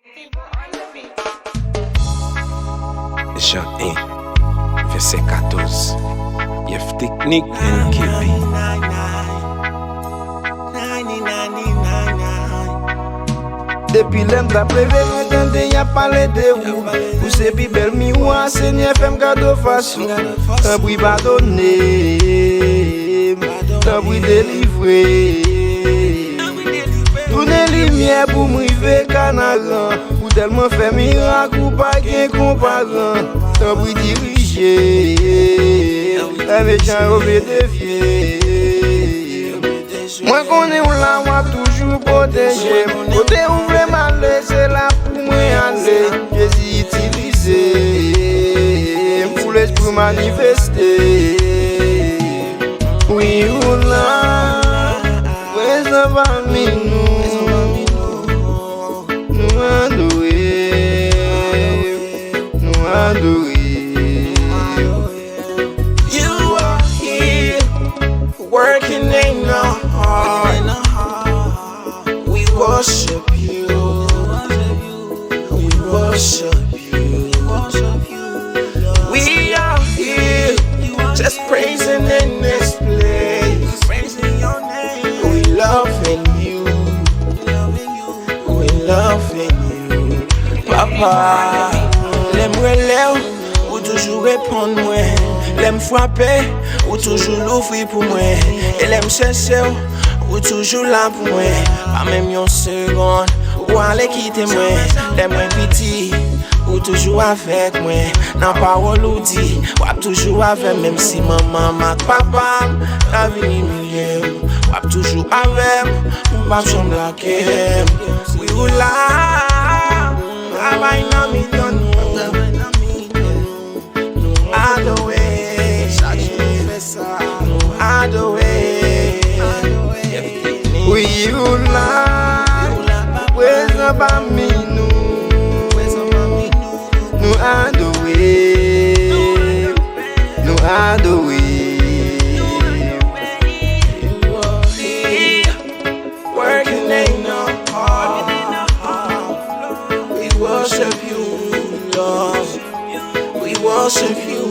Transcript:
Jean 1, verset 14. Yef technique NKB. Depuis l'em ta pleve, mwen tende ya pale de ou. Ou se pi bel miwa, Seigneur fèm kado fasyon. Un bri badone, un bri delivre. Tourne lumière pour m'rive Canaran. Ou tellement fait miracle ou pas gen comparan. Un bri dirigé, un méchant obédié. Moi connais ou la moi toujours protégé. Côté où vraiment c'est là pour moi aller. Jésus utilisé pour l'esprit manifesté. Oui ou là, présent parmi nous adorer, nous adorer. You are here, working in our heart. We worship you. We worship you. We are here, just praising in this place. We loving you. We loving you. Papa, l'aime relève ou toujours répondre moi. L'aime frapper ou toujours l'ouvrir pour moi. Et l'aime chercher ou toujours là pour moi. Pas même une seconde ou aller quitter moi. L'aime pitié ou toujours avec moi. Dans parole ou dit ou toujours avec même si maman ma papa la vie milieu. Ou toujours avec ma chambre la kem. Oui ou là, travail dans mi donne. Nous adorer, nous adorer. Oui ou là, présent parmi nous adorer, nous adorer. Working in our heart, we worship you, Lord. We worship you.